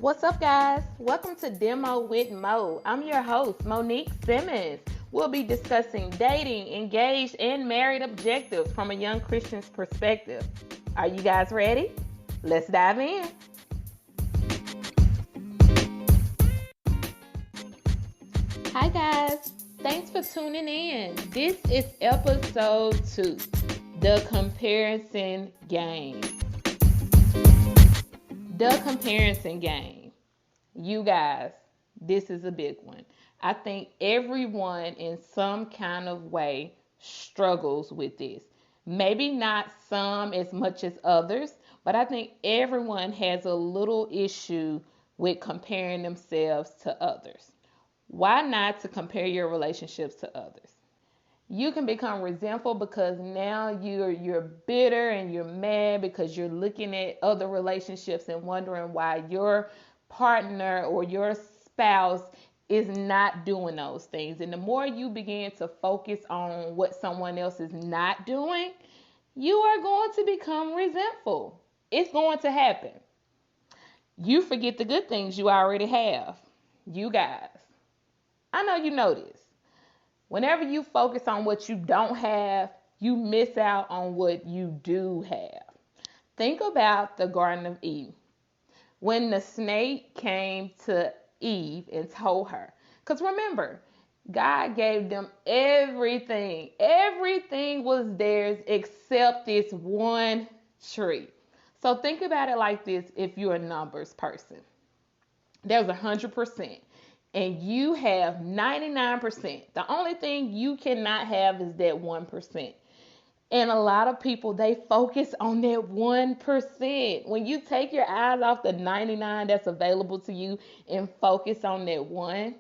What's up, guys? Welcome to Demo with Mo. I'm your host, Monique Simmons. We'll be discussing dating, engaged, and married objectives from a young Christian's perspective. Are you guys ready? Let's dive in. Hi, guys. Thanks for tuning in. This is episode 2, The Comparison Game. The Comparison Game. You guys, this is a big one. I think everyone in some kind of way struggles with this. Maybe not some as much as others, but I think everyone has a little issue with comparing themselves to others. Why not to compare your relationships to others? You can become resentful because now you're bitter and you're mad because you're looking at other relationships and wondering why your partner or your spouse is not doing those things. And the more you begin to focus on what someone else is not doing, you are going to become resentful. It's going to happen. You forget the good things you already have. You guys, I know you know this. Whenever you focus on what you don't have, you miss out on what you do have. Think about the Garden of Eden. When the snake came to Eve and told her, because remember, God gave them everything. Everything was theirs except this one tree. So think about it like this if you're a numbers person. There's 100%. And you have 99%. The only thing you cannot have is that 1%. And a lot of people, they focus on that 1%. When you take your eyes off the 99 that's available to you and focus on that 1,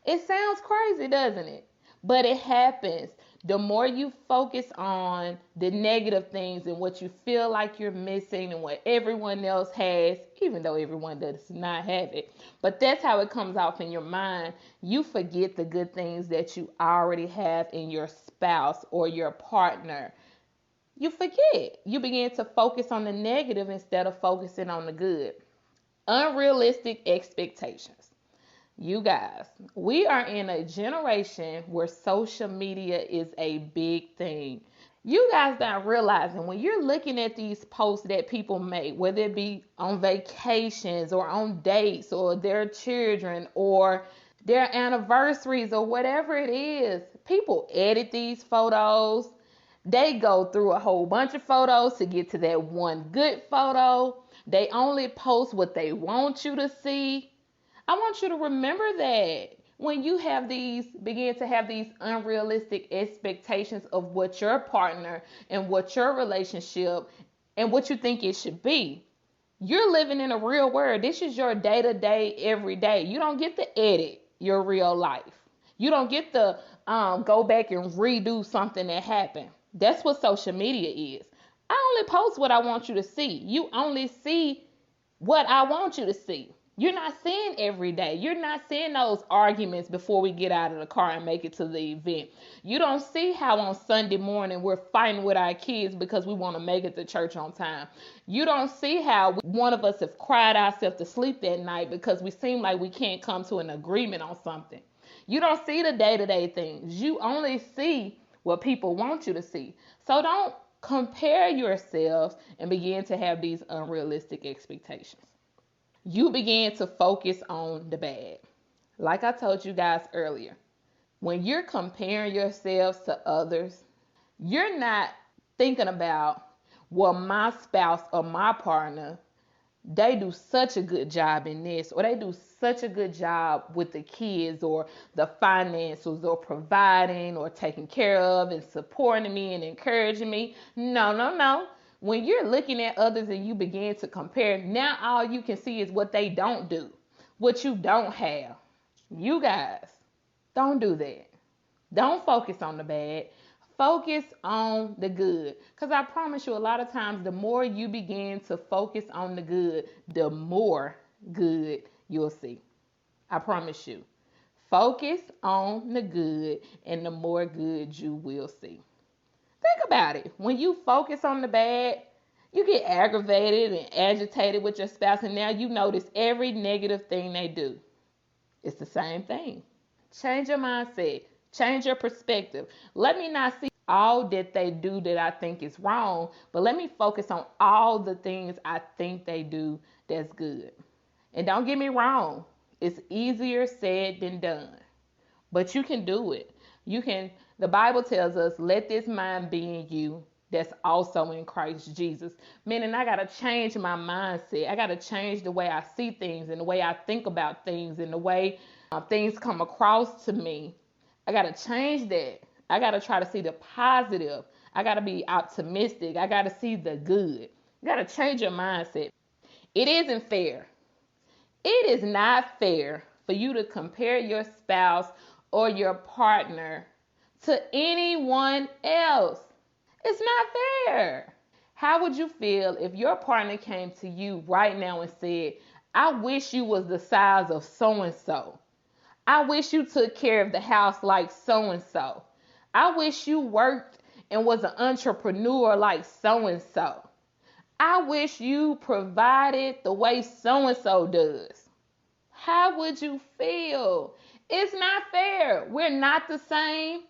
it sounds crazy, doesn't it? But it happens. The more you focus on the negative things and what you feel like you're missing and what everyone else has, even though everyone does not have it, but that's how it comes off in your mind, you forget the good things that you already have in your spouse or your partner. You forget. You begin to focus on the negative instead of focusing on the good. Unrealistic expectations. You guys, we are in a generation where social media is a big thing. You guys not realizing when you're looking at these posts that people make, whether it be on vacations or on dates or their children or their anniversaries or whatever it is, people edit these photos. They go through a whole bunch of photos to get to that one good photo. They only post what they want you to see. I want you to remember that when you begin to have these unrealistic expectations of what your partner and what your relationship and what you think it should be, you're living in a real world. This is your day to day, every day. You don't get to edit your real life. You don't get to go back and redo something that happened. That's what social media is. I only post what I want you to see. You only see what I want you to see. You're not seeing every day. You're not seeing those arguments before we get out of the car and make it to the event. You don't see how on Sunday morning we're fighting with our kids because we want to make it to church on time. You don't see how one of us have cried ourselves to sleep that night because we seem like we can't come to an agreement on something. You don't see the day-to-day things. You only see what people want you to see. So don't compare yourselves and begin to have these unrealistic expectations. You begin to focus on the bad. Like I told you guys earlier, when you're comparing yourselves to others, you're not thinking about, well, my spouse or my partner, they do such a good job in this, or they do such a good job with the kids or the finances or providing or taking care of and supporting me and encouraging me. No, no, no. When you're looking at others and you begin to compare, now all you can see is what they don't do, what you don't have. You guys, don't do that. Don't focus on the bad. Focus on the good. Because I promise you, a lot of times, the more you begin to focus on the good, the more good you'll see. I promise you. Focus on the good, and the more good you will see. Think about it. When you focus on the bad, You get aggravated and agitated with your spouse, and now you notice every negative thing they do. It's the same thing. Change your mindset. Change your perspective. Let me not see all that they do that I think is wrong, but let me focus on all the things I think they do that's good. And don't get me wrong, it's easier said than done, but you can do it. The Bible tells us, let this mind be in you that's also in Christ Jesus. Meaning I got to change my mindset. I got to change the way I see things and the way I think about things and the way things come across to me. I got to change that. I got to try to see the positive. I got to be optimistic. I got to see the good. You got to change your mindset. It isn't fair. It is not fair for you to compare your spouse or your partner to anyone else. It's not fair. How would you feel if your partner came to you right now and said, I wish you was the size of so-and-so. I wish you took care of the house like so-and-so. I wish you worked and was an entrepreneur like so-and-so. I wish you provided the way so-and-so does. How would you feel? It's not fair. We're not the same.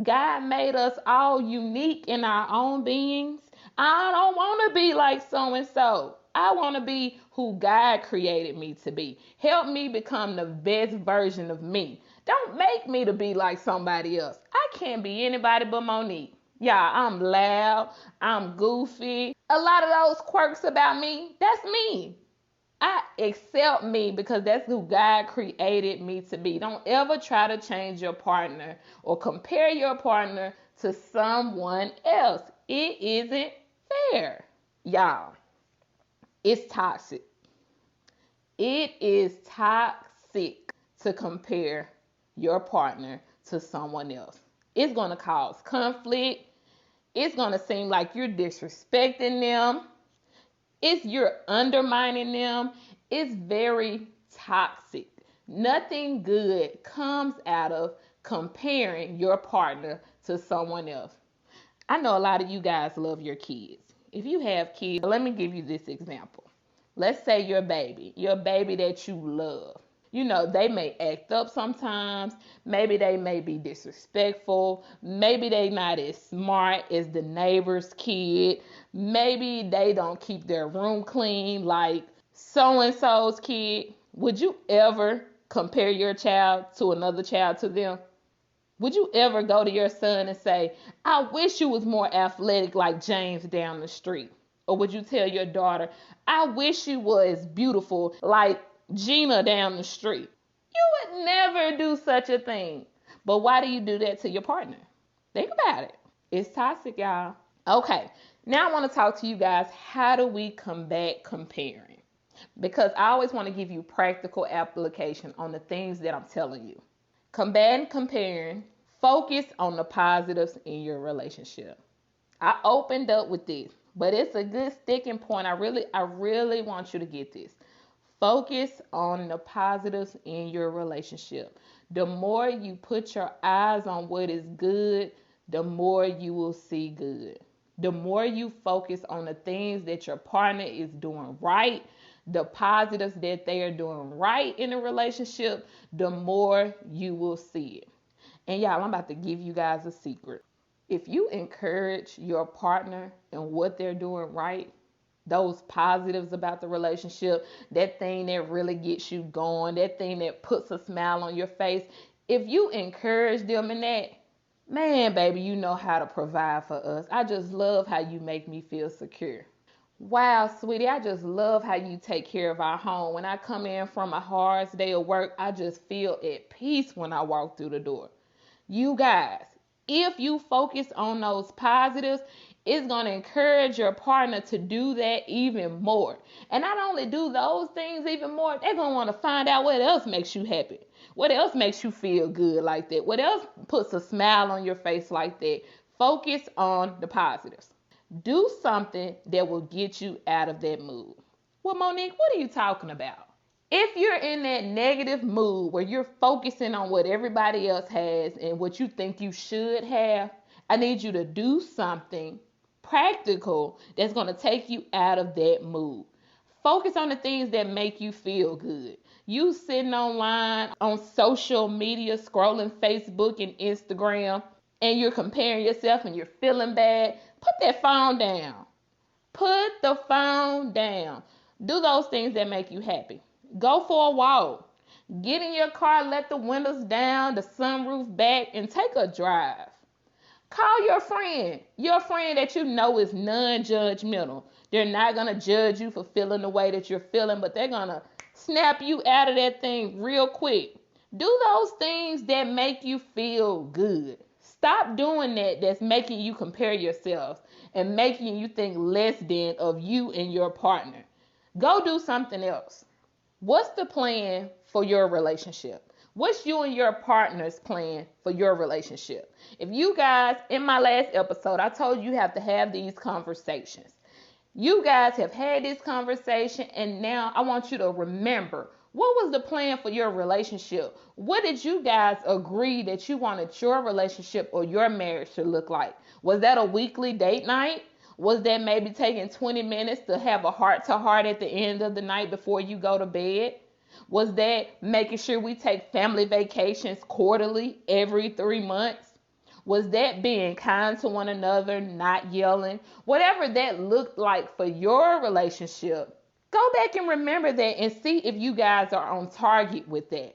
God made us all unique in our own beings. I don't want to be like so-and-so. I want to be who God created me to be. Help me become the best version of me. Don't make me to be like somebody else. I can't be anybody but Monique. Yeah, I'm loud. I'm goofy. A lot of those quirks about me, that's me. I accept me because that's who God created me to be. Don't ever try to change your partner or compare your partner to someone else. It isn't fair. Y'all, it's toxic. It is toxic to compare your partner to someone else. It's going to cause conflict. It's going to seem like you're disrespecting them. You're undermining them. It's very toxic. Nothing good comes out of comparing your partner to someone else. I know a lot of you guys love your kids. If you have kids, let me give you this example. Let's say your baby that you love. You know, they may act up sometimes. Maybe they may be disrespectful. Maybe they not as smart as the neighbor's kid. Maybe they don't keep their room clean like so-and-so's kid. Would you ever compare your child to another child to them? Would you ever go to your son and say, I wish you was more athletic like James down the street? Or would you tell your daughter, I wish you was beautiful like Gina down the street? You would never do such a thing. But why do you do that to your partner? Think about it. It's toxic, y'all. Okay, now I want to talk to you guys. How do we combat comparing? Because I always want to give you practical application on the things that I'm telling you. Combating comparing, focus on the positives in your relationship. I opened up with this, but it's a good sticking point. I really want you to get this. Focus on the positives in your relationship. The more you put your eyes on what is good, the more you will see good. The more you focus on the things that your partner is doing right, the positives that they are doing right in a relationship, the more you will see it. And y'all, I'm about to give you guys a secret. If you encourage your partner in what they're doing right, those positives about the relationship, that thing that really gets you going, that thing that puts a smile on your face, if you encourage them in that, man, baby, you know how to provide for us. I just love how you make me feel secure. Wow, sweetie, I just love how you take care of our home. When I come in from a hard day of work, I just feel at peace when I walk through the door. You guys, if you focus on those positives, it's going to encourage your partner to do that even more. And not only do those things even more, they're going to want to find out what else makes you happy. What else makes you feel good like that? What else puts a smile on your face like that? Focus on the positives. Do something that will get you out of that mood. Well, Monique, what are you talking about? If you're in that negative mood where you're focusing on what everybody else has and what you think you should have, I need you to do something practical, that's going to take you out of that mood. Focus on the things that make you feel good. You sitting online on social media, scrolling Facebook and Instagram, and you're comparing yourself and you're feeling bad. Put that phone down. Put the phone down. Do those things that make you happy. Go for a walk. Get in your car, let the windows down, the sunroof back, and take a drive. Call your friend that you know is non-judgmental. They're not going to judge you for feeling the way that you're feeling, but they're going to snap you out of that thing real quick. Do those things that make you feel good. Stop doing that's making you compare yourself and making you think less than of you and your partner. Go do something else. What's the plan for your relationship? What's you and your partner's plan for your relationship? If you guys, in my last episode, I told you have to have these conversations. You guys have had this conversation, and now I want you to remember, what was the plan for your relationship? What did you guys agree that you wanted your relationship or your marriage to look like? Was that a weekly date night? Was that maybe taking 20 minutes to have a heart-to-heart at the end of the night before you go to bed? Was that making sure we take family vacations quarterly, every 3 months? Was that being kind to one another, not yelling? Whatever that looked like for your relationship, go back and remember that and see if you guys are on target with that.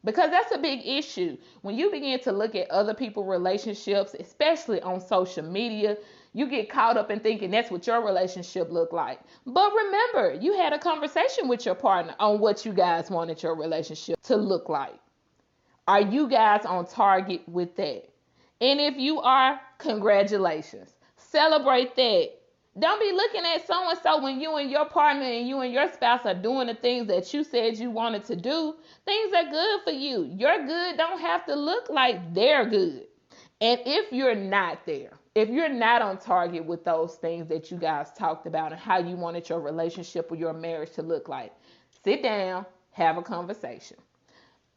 Because that's a big issue. When you begin to look at other people's relationships, especially on social media, you get caught up in thinking that's what your relationship looked like. But remember, you had a conversation with your partner on what you guys wanted your relationship to look like. Are you guys on target with that? And if you are, congratulations. Celebrate that. Don't be looking at so-and-so when you and your partner and you and your spouse are doing the things that you said you wanted to do. Things are good for you. Your good don't have to look like they're good. And if you're not there, if you're not on target with those things that you guys talked about and how you wanted your relationship or your marriage to look like, sit down, have a conversation.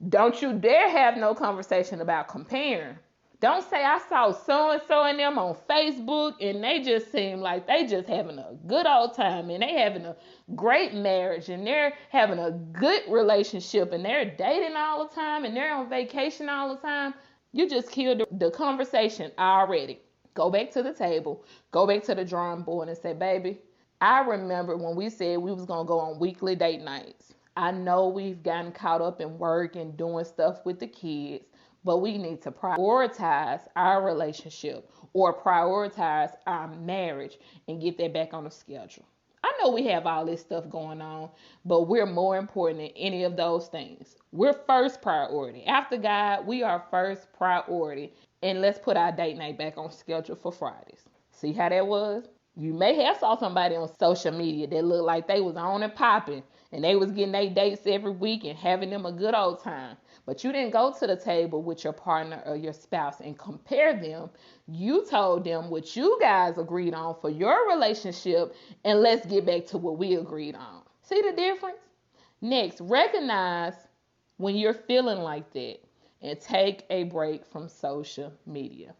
Don't you dare have no conversation about comparing. Don't say I saw so-and-so and them on Facebook and they just seem like they just having a good old time and they having a great marriage and they're having a good relationship and they're dating all the time and they're on vacation all the time. You just killed the conversation already. Go back to the table, go back to the drawing board and say, baby, I remember when we said we was going to go on weekly date nights. I know we've gotten caught up in work and doing stuff with the kids, but we need to prioritize our relationship or prioritize our marriage and get that back on the schedule. I know we have all this stuff going on, but we're more important than any of those things. We're first priority. After God, we are first priority. And let's put our date night back on schedule for Fridays. See how that was? You may have saw somebody on social media that looked like they was on and popping and they was getting their dates every week and having them a good old time. But you didn't go to the table with your partner or your spouse and compare them. You told them what you guys agreed on for your relationship, and let's get back to what we agreed on. See the difference? Next, recognize when you're feeling like that and take a break from social media.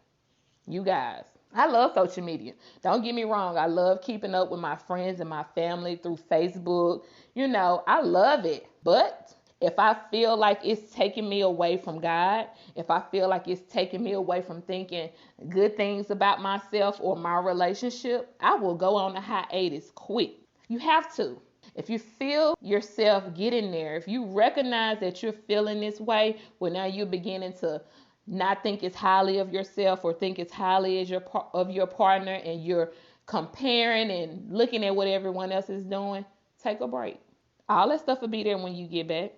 You guys, I love social media. Don't get me wrong. I love keeping up with my friends and my family through Facebook. You know, I love it. But if I feel like it's taking me away from God, if I feel like it's taking me away from thinking good things about myself or my relationship, I will go on a hiatus quick. You have to. If you feel yourself getting there, if you recognize that you're feeling this way, well, now you're beginning to not think as highly of yourself or think as highly as of your partner, and you're comparing and looking at what everyone else is doing, take a break. All that stuff will be there when you get back.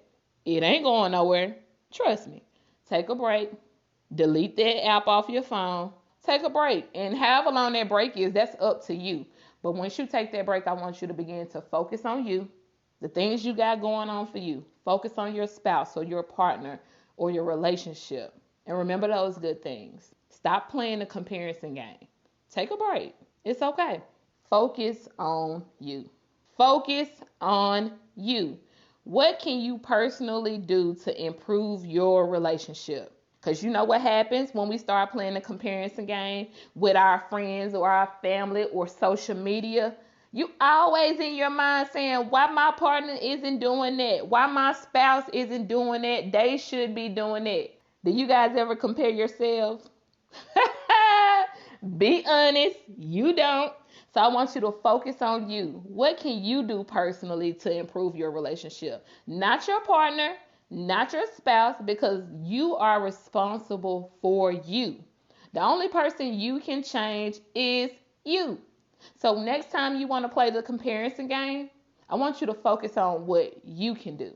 It ain't going nowhere. Trust me. Take a break. Delete that app off your phone. Take a break. And however long that break is, that's up to you. But once you take that break, I want you to begin to focus on you, the things you got going on for you. Focus on your spouse or your partner or your relationship. And remember those good things. Stop playing the comparison game. Take a break. It's okay. Focus on you. Focus on you. What can you personally do to improve your relationship? Because you know what happens when we start playing the comparison game with our friends or our family or social media? You always in your mind saying, why my partner isn't doing that? Why my spouse isn't doing that? They should be doing that. Do you guys ever compare yourselves? Be honest, you don't. So I want you to focus on you. What can you do personally to improve your relationship? Not your partner, not your spouse, because you are responsible for you. The only person you can change is you. So next time you want to play the comparison game, I want you to focus on what you can do.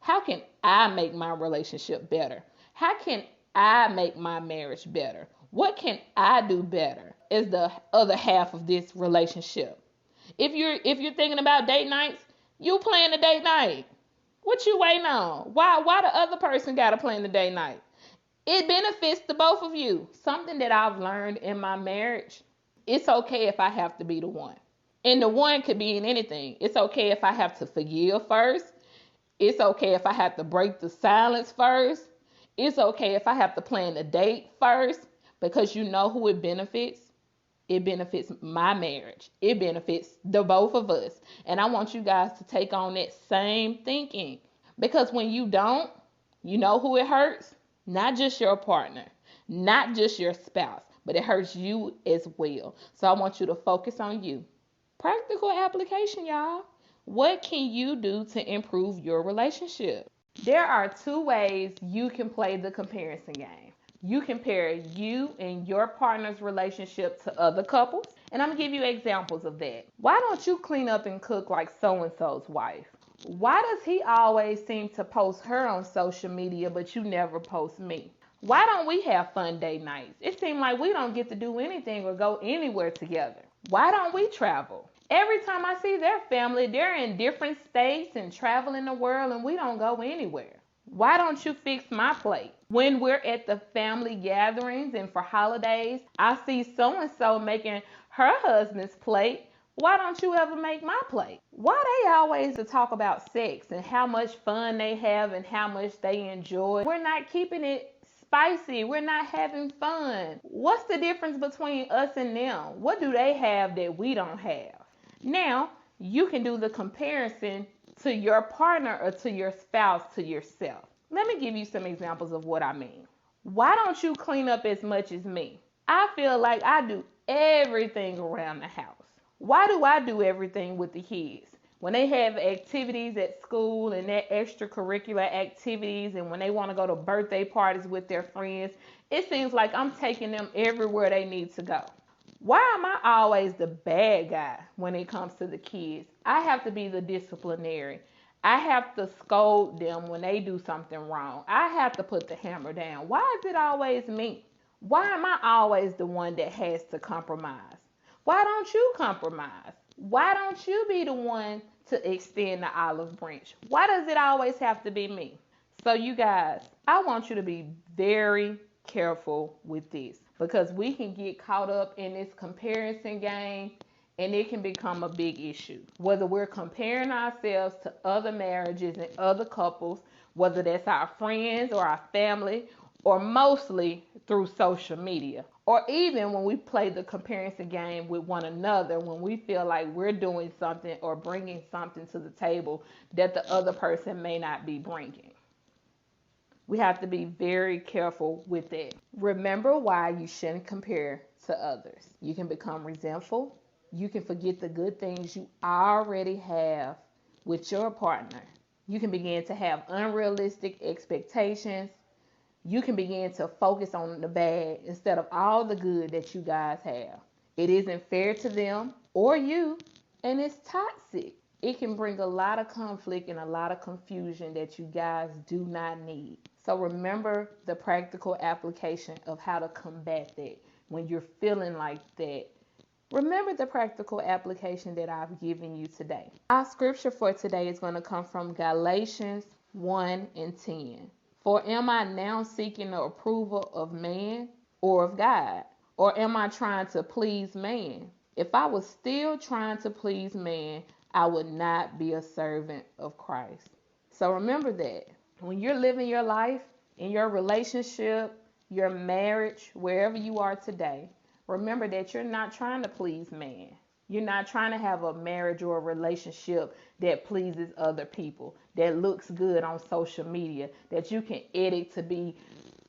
How can I make my relationship better? How can I make my marriage better? What can I do better as the other half of this relationship? If you're thinking about date nights, you plan the date night. What you waiting on? Why the other person got to plan the date night? It benefits the both of you. Something that I've learned in my marriage, it's okay if I have to be the one. And the one could be in anything. It's okay if I have to forgive first. It's okay if I have to break the silence first. It's okay if I have to plan the date first, because you know who it benefits. It benefits my marriage. It benefits the both of us. And I want you guys to take on that same thinking. Because when you don't, you know who it hurts? Not just your partner, not just your spouse, but it hurts you as well. So I want you to focus on you. Practical application, y'all. What can you do to improve your relationship? There are two ways you can play the comparison game. You compare you and your partner's relationship to other couples. And I'm going to give you examples of that. Why don't you clean up and cook like so-and-so's wife? Why does he always seem to post her on social media, but you never post me? Why don't we have fun date nights? It seems like we don't get to do anything or go anywhere together. Why don't we travel? Every time I see their family, they're in different states and traveling the world, and we don't go anywhere. Why don't you fix my plate? When we're at the family gatherings and for holidays, I see so-and-so making her husband's plate. Why don't you ever make my plate? Why they always to talk about sex and how much fun they have and how much they enjoy? We're not keeping it spicy. We're not having fun. What's the difference between us and them? What do they have that we don't have? Now, you can do the comparison to your partner or to your spouse to yourself. Let me give you some examples of what I mean. Why don't you clean up as much as me? I feel like I do everything around the house. Why do I do everything with the kids? When they have activities at school and their extracurricular activities, and when they want to go to birthday parties with their friends, it seems like I'm taking them everywhere they need to go. Why am I always the bad guy when it comes to the kids? I have to be the disciplinary. I have to scold them when they do something wrong. I have to put the hammer down. Why is it always me? Why am I always the one that has to compromise? Why don't you compromise? Why don't you be the one to extend the olive branch? Why does it always have to be me? So you guys, I want you to be very careful with this, because we can get caught up in this comparison game and it can become a big issue. Whether we're comparing ourselves to other marriages and other couples, whether that's our friends or our family, or mostly through social media, or even when we play the comparison game with one another, when we feel like we're doing something or bringing something to the table that the other person may not be bringing. We have to be very careful with that. Remember why you shouldn't compare to others. You can become resentful. You can forget the good things you already have with your partner. You can begin to have unrealistic expectations. You can begin to focus on the bad instead of all the good that you guys have. It isn't fair to them or you, and it's toxic. It can bring a lot of conflict and a lot of confusion that you guys do not need. So remember the practical application of how to combat that when you're feeling like that. Remember the practical application that I've given you today. Our scripture for today is going to come from Galatians 1:10. For am I now seeking the approval of man or of God? Or am I trying to please man? If I was still trying to please man, I would not be a servant of Christ. So remember that when you're living your life in your relationship, your marriage, wherever you are today, remember that you're not trying to please man. You're not trying to have a marriage or a relationship that pleases other people, that looks good on social media, that you can edit to be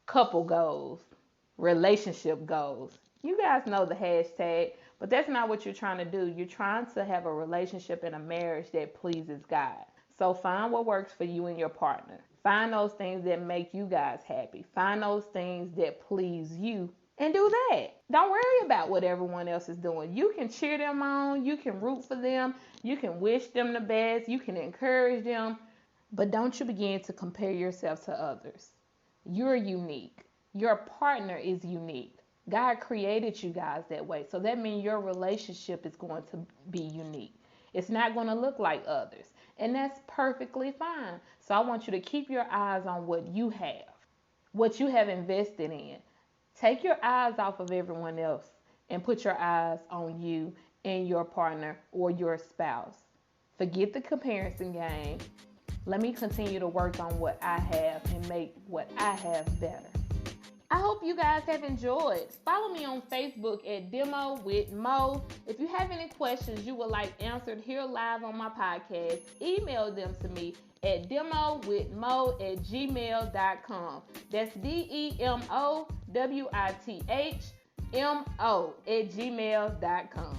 couple goals, relationship goals. You guys know the hashtag, but that's not what you're trying to do. You're trying to have a relationship and a marriage that pleases God. So find what works for you and your partner. Find those things that make you guys happy. Find those things that please you and do that. Don't worry about what everyone else is doing. You can cheer them on, you can root for them, you can wish them the best, you can encourage them, but don't you begin to compare yourself to others. You're unique. Your partner is unique. God created you guys that way. So that means your relationship is going to be unique. It's not going to look like others. And that's perfectly fine. So I want you to keep your eyes on what you have, what you have invested in. Take your eyes off of everyone else and put your eyes on you and your partner or your spouse. Forget the comparison game. Let me continue to work on what I have and make what I have better. I hope you guys have enjoyed. Follow me on Facebook at Demo with Mo. If you have any questions you would like answered here live on my podcast, email them to me at demowithmo@gmail.com. That's DEMOWITHMO@gmail.com.